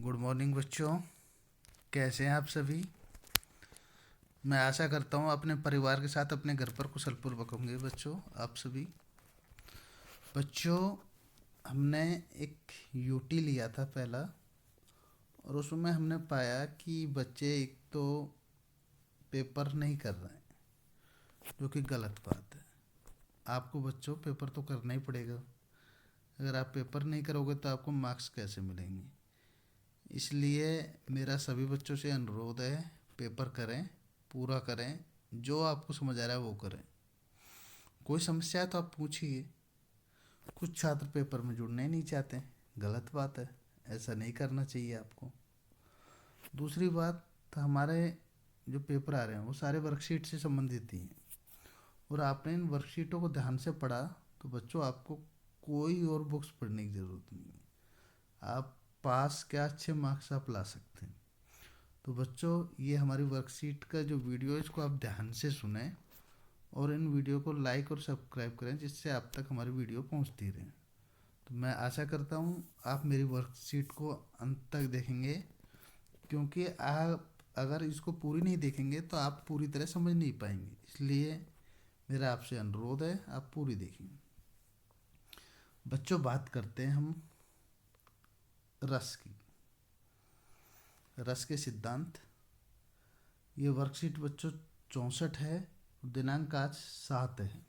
Good morning बच्चों। कैसे हैं आप सभी। मैं आशा करता हूँ अपने परिवार के साथ अपने घर पर कुशलपूर्वक होंगे बच्चों आप सभी। बच्चों, हमने एक यूटी लिया था पहला, और उसमें हमने पाया कि बच्चे एक तो पेपर नहीं कर रहे हैं, जो कि गलत बात है। आपको बच्चों पेपर तो करना ही पड़ेगा। अगर आप पेपर नहीं करोगे तो आपको मार्क्स कैसे मिलेंगे। इसलिए मेरा सभी बच्चों से अनुरोध है, पेपर करें, पूरा करें, जो आपको समझ आ रहा है वो करें। कोई समस्या है तो आप पूछिए। कुछ छात्र पेपर में जुड़ना ही नहीं चाहते, गलत बात है, ऐसा नहीं करना चाहिए आपको। दूसरी बात, हमारे जो पेपर आ रहे हैं वो सारे वर्कशीट से संबंधित ही हैं, और आपने इन वर्कशीटों को ध्यान से पढ़ा तो बच्चों आपको कोई और बुक्स पढ़ने की ज़रूरत नहीं है। आप पास क्या अच्छे मार्क्स आप ला सकते हैं। तो बच्चों, ये हमारी वर्कशीट का जो वीडियो है इसको आप ध्यान से सुने, और इन वीडियो को लाइक और सब्सक्राइब करें, जिससे आप तक हमारी वीडियो पहुंचती रहे। तो मैं आशा करता हूं आप मेरी वर्कशीट को अंत तक देखेंगे, क्योंकि आप अगर इसको पूरी नहीं देखेंगे तो आप पूरी तरह समझ नहीं पाएंगे। इसलिए मेरा आपसे अनुरोध है, आप पूरी देखेंगे। बच्चों, बात करते हैं हम रस की, रस के सिद्धांत। ये वर्कशीट बच्चों 64 है, दिनांक आज 7 है।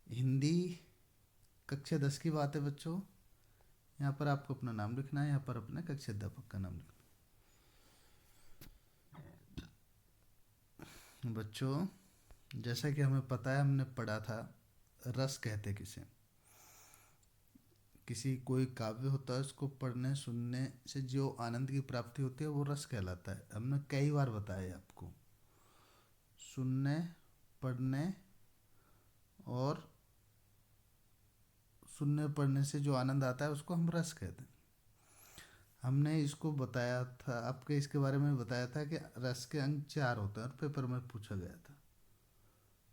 हिंदी कक्षा 10 की बात है बच्चों। यहाँ पर आपको अपना नाम लिखना है, यहाँ पर अपने कक्षा अध्यापक का नाम लिखना है। बच्चों, जैसा कि हमें पता है, हमने पढ़ा था रस कहते किसे। किसी कोई काव्य होता है, उसको पढ़ने सुनने से जो आनंद की प्राप्ति होती है वो रस कहलाता है। हमने कई बार बताया आपको, सुनने, पढ़ने और सुनने पढ़ने से जो आनंद आता है उसको हम रस कहते हैं। हमने इसको बताया था, आपके इसके बारे में बताया था कि रस के अंग 4 होते हैं, और पेपर में पूछा गया था,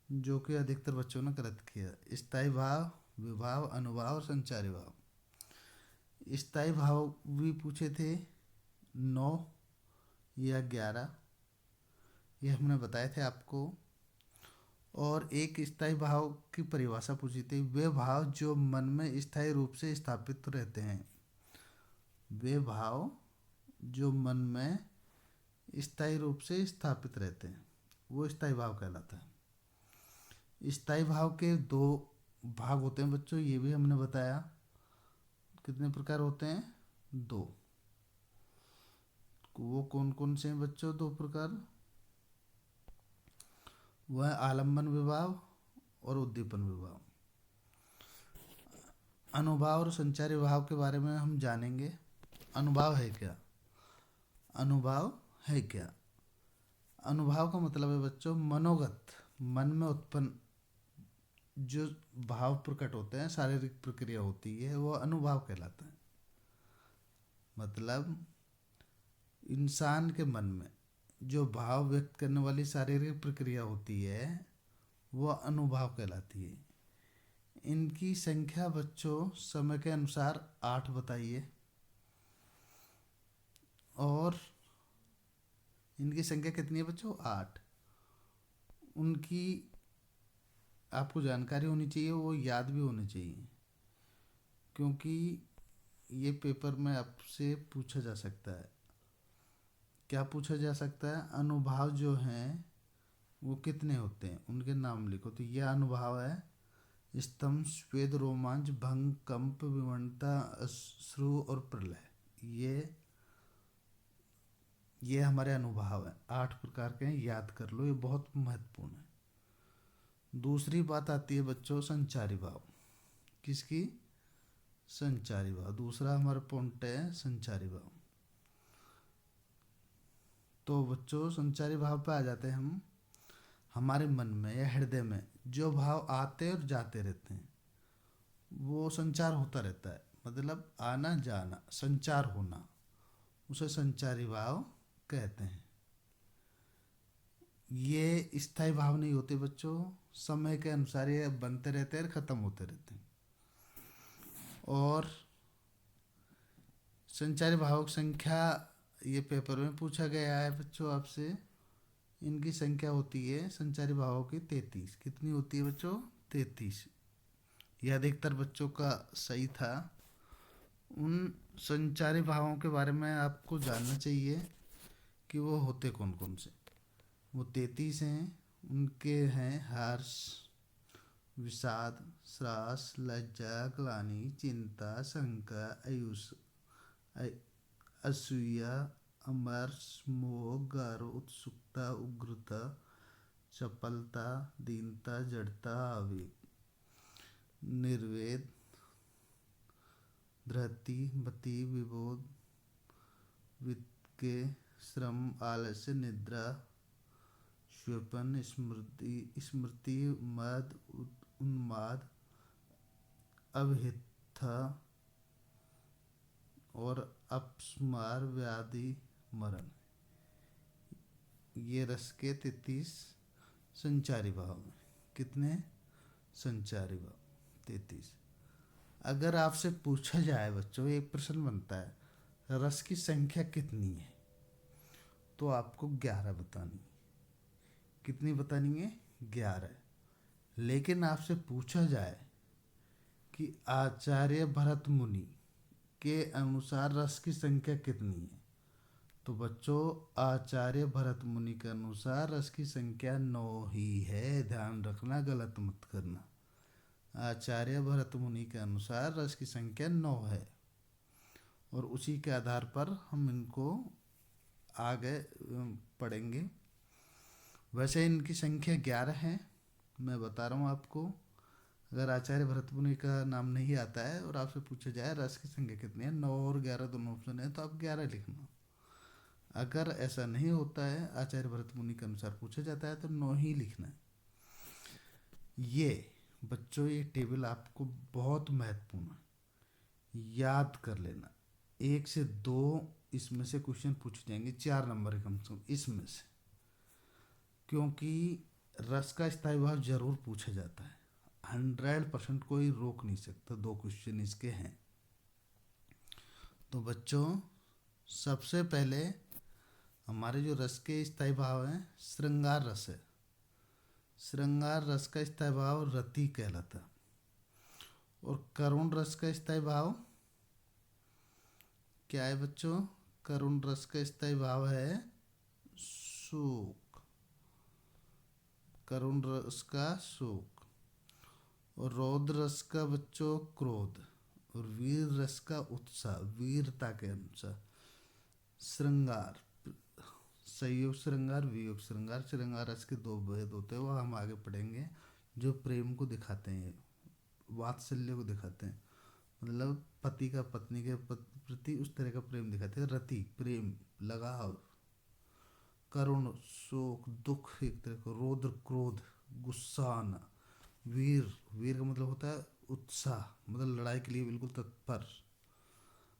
जो कि अधिकतर बच्चों ने गलत किया। स्थायी भाव, विभाव, अनुभाव और संचारी भाव। स्थायी भाव भी पूछे थे 9 या 11, ये हमने बताए थे आपको। और एक स्थायी भाव की परिभाषा पूछी थी, वे भाव जो मन में स्थायी रूप से स्थापित रहते हैं। वे भाव जो मन में स्थायी रूप से स्थापित रहते हैं वो स्थायी भाव कहलाता है। स्थायी भाव के 2 भाग होते हैं बच्चों, ये भी हमने बताया। कितने प्रकार होते हैं? 2। वो कौन कौन से हैं बच्चों 2 प्रकार? वह आलम्बन विभाव और उद्दीपन विभाव। अनुभाव और संचारी भाव के बारे में हम जानेंगे। अनुभाव है क्या? अनुभाव है क्या? अनुभाव का मतलब है बच्चों मनोगत, मन में उत्पन्न जो भाव प्रकट होते हैं, शारीरिक प्रक्रिया होती है, वो अनुभाव कहलाता है। मतलब इंसान के मन में जो भाव व्यक्त करने वाली शारीरिक प्रक्रिया होती है वो अनुभाव कहलाती है। इनकी संख्या बच्चों समय के अनुसार 8 बताइए। और इनकी संख्या कितनी है बच्चों? 8। उनकी आपको जानकारी होनी चाहिए, वो याद भी होनी चाहिए, क्योंकि ये पेपर में आपसे पूछा जा सकता है। क्या पूछा जा सकता है? अनुभाव जो हैं वो कितने होते हैं, उनके नाम लिखो। तो यह अनुभाव है स्तंभ, स्वेद, रोमांच, भंग, कंप, विवनता, अश्रु और प्रलय। ये हमारे अनुभाव हैं, 8 प्रकार के हैं, याद कर लो, ये बहुत महत्वपूर्ण है। दूसरी बात आती है बच्चों संचारी भाव। किसकी? संचारी भाव। दूसरा हमारा पॉइंट है संचारी भाव। तो बच्चों संचारी भाव पे आ जाते हैं हम। हमारे मन में या हृदय में जो भाव आते और जाते रहते हैं वो संचार होता रहता है, मतलब आना जाना, संचार होना, उसे संचारी भाव कहते हैं। ये स्थायी भाव नहीं होते बच्चों, समय के अनुसार ये बनते रहते हैं और ख़त्म होते रहते हैं। और संचारी भावक संख्या ये पेपर में पूछा गया है बच्चों आपसे। इनकी संख्या होती है संचारी भावों की 33। कितनी होती है बच्चों? 33। यह अधिकतर बच्चों का सही था। उन संचारी भावों के बारे में आपको जानना चाहिए कि वो होते कौन कौन से। वो 33 हैं। उनके हैं हर्ष, विषाद, श्रास, लज्जा, ग्लानि, चिंता, शंका, असूया, अमर्ष, मोह, गर्व, उत्सुकता, उग्रता, चपलता, दीनता, जड़ता, आवेग, निर्वेद, धृति, मति, विबोध, वित्के, श्रम, आलस्य, निद्रा, स्वपन, स्मृति, मद, उन्माद, अभिथा और अपस्मार, व्याधि, मरण। ये रस के 33 संचारी भाव हैं। कितने? संचारी भाव 33। अगर आपसे पूछा जाए बच्चों, एक प्रश्न बनता है रस की संख्या कितनी है, तो आपको 11 बतानी है। कितनी बतानी है? 11। लेकिन आपसे पूछा जाए कि आचार्य भरत मुनि के अनुसार रस की संख्या कितनी है, तो बच्चों आचार्य भरत मुनि के अनुसार रस की संख्या 9 ही है। ध्यान रखना, गलत मत करना। आचार्य भरत मुनि के अनुसार रस की संख्या 9 है और उसी के आधार पर हम इनको आगे पढ़ेंगे। वैसे इनकी संख्या 11 है, मैं बता रहा हूँ आपको। अगर आचार्य भरत मुनि का नाम नहीं आता है और आपसे पूछा जाए रस की संख्या कितनी है, 9 और 11 दोनों ऑप्शन है, तो आप 11 लिखना। अगर ऐसा नहीं होता है, आचार्य भरत मुनि के अनुसार पूछा जाता है, तो 9 ही लिखना है। ये बच्चों ये टेबल आपको बहुत महत्वपूर्ण है, याद कर लेना। 1 से 2 इसमें से क्वेश्चन पूछे जाएंगे, 4 नंबर कम से कम इसमें से, क्योंकि रस का स्थायी भाव जरूर पूछा जाता है। 100% कोई रोक नहीं सकता। 2 क्वेश्चन इसके हैं। तो बच्चों सबसे पहले हमारे जो रस के स्थायी भाव हैं, श्रृंगार रस है। श्रृंगार रस का स्थायी भाव रति कहलाता है। और करुण रस का स्थायी भाव क्या है बच्चों? करुण रस का स्थायी भाव है शोक। करुण रस का शोक। और रौद्र रस का बच्चों क्रोध। और वीर रस का उत्साह, वीरता के अनुसार। श्रृंगार, संयोग श्रृंगार, वियोग श्रृंगार। श्रृंगार रस के 2 भेद होते हैं, वो हम आगे पढ़ेंगे। जो प्रेम को दिखाते हैं, वात्सल्य को दिखाते हैं, मतलब पति का पत्नी के प्रति उस तरह का प्रेम दिखाते हैं। रति प्रेम, लगाव। करुण शोक, दुख एक तरह का। रौद्र क्रोध, गुस्सा आना। वीर, वीर का मतलब होता है उत्साह, मतलब लड़ाई के लिए बिल्कुल तत्पर।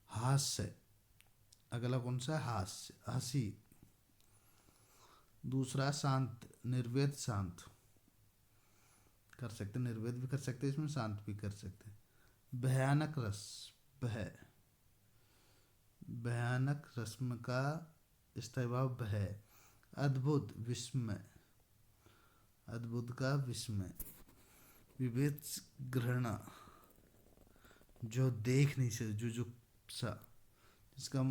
हास्य, अगला कौन सा? हास्य, हंसी। दूसरा शांत, निर्वेद, शांत कर सकते, निर्वेद भी कर सकते, इसमें शांत भी कर सकते। भयानक रस, भय। भयानक रस्म का स्थायी भाव भय। अद्भुत, विस्मय। अद्भुत का विस्मय। विभेद, घृणा, जो देख नहीं सकते, जुजुप्सा, जिसका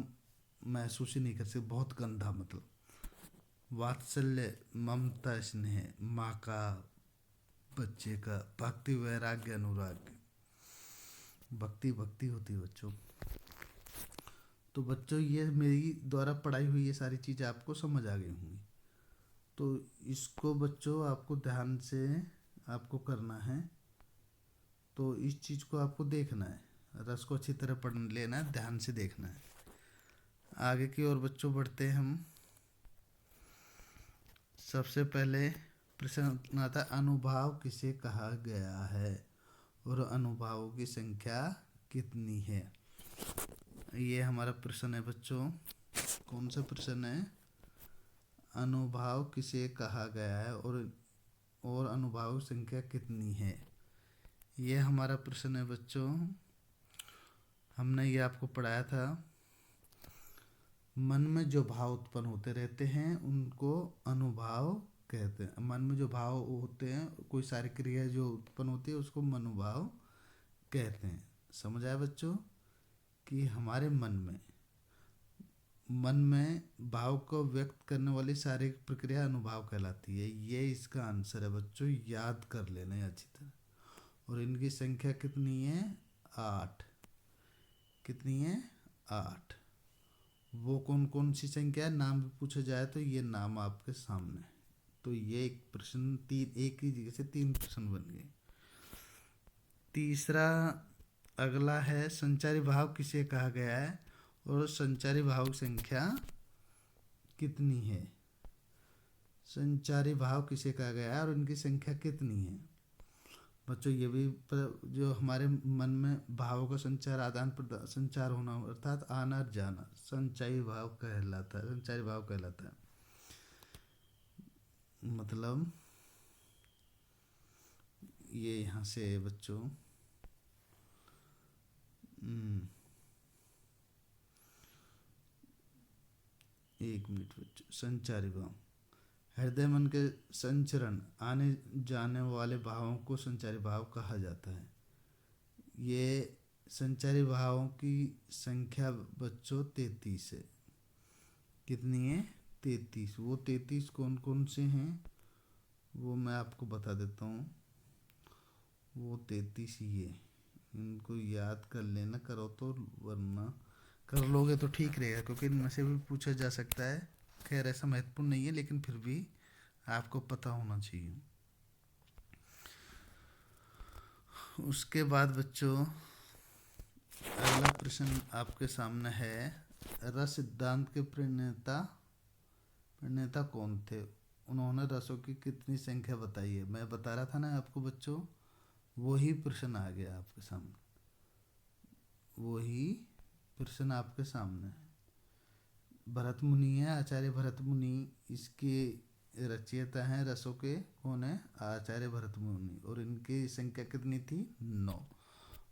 महसूस ही नहीं कर सकते, बहुत गंदा मतलब। वात्सल्य, ममता, स्नेह, माँ का, बच्चे का। भक्ति, वैराग्य, अनुराग। भक्ति भक्ति होती है बच्चों। तो बच्चों ये मेरी द्वारा पढ़ाई हुई ये सारी चीज़ें आपको समझ आ गई होंगी। तो इसको बच्चों आपको ध्यान से आपको करना है। तो इस चीज़ को आपको देखना है, रस को अच्छी तरह पढ़ लेना है, ध्यान से देखना है। आगे की ओर बच्चों बढ़ते हैं हम। सबसे पहले प्रश्न आता है, अनुभाव किसे कहा गया है और अनुभावों की संख्या कितनी है? ये हमारा प्रश्न है बच्चों। कौन सा प्रश्न है? अनुभाव किसे कहा गया है और अनुभाव की संख्या कितनी है? ये हमारा प्रश्न है बच्चों। हमने ये आपको पढ़ाया था मन में जो भाव उत्पन्न होते रहते हैं उनको अनुभाव कहते हैं। मन में जो भाव होते हैं, कोई सारी क्रिया जो उत्पन्न होती है उसको मनोभाव कहते हैं। समझ आया बच्चों कि हमारे मन में भाव को व्यक्त करने वाली सारी प्रक्रिया अनुभाव कहलाती है। ये इसका आंसर है बच्चों, याद कर लेना है अच्छी तरह। और इनकी संख्या कितनी है? 8। कितनी है? 8। वो कौन कौन सी संख्या है, नाम भी पूछा जाए तो ये नाम आपके सामने है। तो ये एक प्रश्न, एक ही जगह से 3 प्रश्न बन गए। तीसरा अगला है, संचारी भाव किसे कहा गया है और संचारी भाव संख्या कितनी है? संचारी भाव किसे कहा गया है और उनकी संख्या कितनी है? बच्चों ये भी जो हमारे मन में भावों का संचार, आदान प्रदान, संचार होना अर्थात आना जाना संचारी भाव कहलाता है। संचारी भाव कहलाता है। मतलब ये यहाँ से बच्चों एक मिनट बच्चों, संचारी भाव हृदय मन के संचरण आने जाने वाले भावों को संचारी भाव कहा जाता है। ये संचारी भावों की संख्या बच्चों 33 है। कितनी है? 33। वो 33 कौन कौन से हैं वो मैं आपको बता देता हूँ। वो 33 ये, इनको याद कर लेना, करो तो, वरना कर लोगे तो ठीक रहेगा क्योंकि इनमें से भी पूछा जा सकता है। खैर ऐसा महत्वपूर्ण नहीं है लेकिन फिर भी आपको पता होना चाहिए। उसके बाद बच्चों अगला प्रश्न आपके सामने है, रस सिद्धांत के प्रणेता कौन थे? उन्होंने रसों की कितनी संख्या बताई है? मैं बता रहा था ना आपको बच्चों, वही प्रश्न आ गया आपके सामने। वही प्रश्न आपके सामने है। भरत मुनि है, आचार्य भरत मुनि इसके रचयिता हैं। रसों के कौन है? आचार्य भरत मुनि। और इनकी संख्या कितनी थी? 9।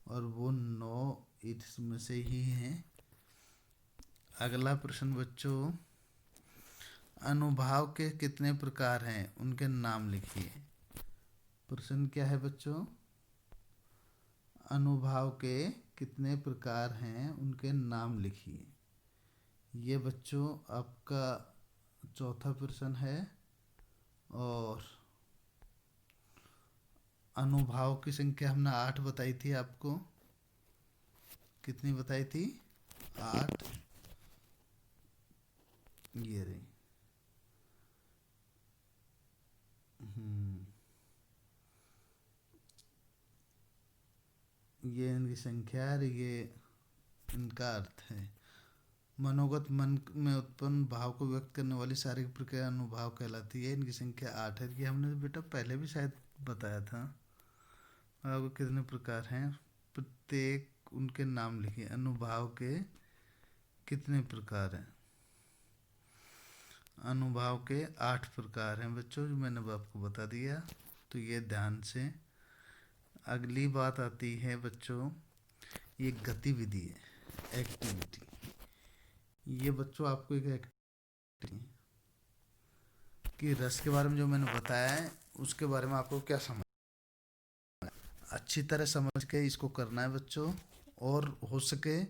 और वो 9 इसमें से ही हैं। अगला प्रश्न बच्चों, अनुभाव के कितने प्रकार हैं? उनके नाम लिखिए। प्रश्न क्या है बच्चों? अनुभाव के कितने प्रकार हैं? उनके नाम लिखिए। ये बच्चों आपका चौथा प्रश्न है। और अनुभाव की संख्या हमने 8 बताई थी आपको। कितनी बताई थी? 8। ये रही। ये इनकी संख्या है, ये इनका अर्थ है। मनोगत मन में उत्पन्न भाव को व्यक्त करने वाली सारी प्रक्रिया अनुभाव कहलाती है। इनकी संख्या 8 है। ये हमने बेटा पहले भी शायद बताया था। भाव के कितने प्रकार हैं? प्रत्येक उनके नाम लिखिए। अनुभाव के कितने प्रकार हैं? अनुभाव के 8 प्रकार हैं बच्चों, जो मैंने आपको बता दिया। तो ये ध्यान से। अगली बात आती है बच्चों, ये गतिविधि है, एक्टिविटी। ये बच्चों आपको एक एक्टिविटी कि रस के बारे में जो मैंने बताया है उसके बारे में आपको क्या समझ, अच्छी तरह समझ के इसको करना है बच्चों। और हो सके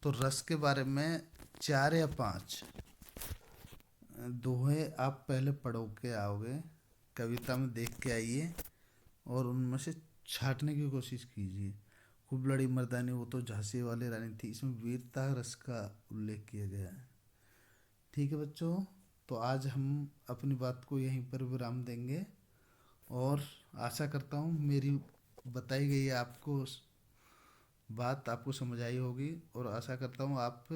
तो रस के बारे में 4 या 5 दोहे आप पहले पढ़ो के आओगे, कविता में देख के आइए और उनमें से छाटने की कोशिश कीजिए। खूब लड़ी मर्दानी, वो तो झांसी वाली रानी थी, इसमें वीरता रस का उल्लेख किया गया है। ठीक है बच्चों, तो आज हम अपनी बात को यहीं पर विराम देंगे। और आशा करता हूँ मेरी बताई गई आपको बात आपको समझ आई होगी। और आशा करता हूँ आप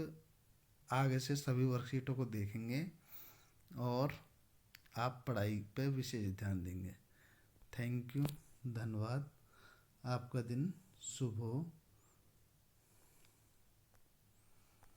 आगे से सभी वर्कशीटों को देखेंगे और आप पढ़ाई पे विशेष ध्यान देंगे। थैंक यू, धन्यवाद। आपका दिन शुभ हो।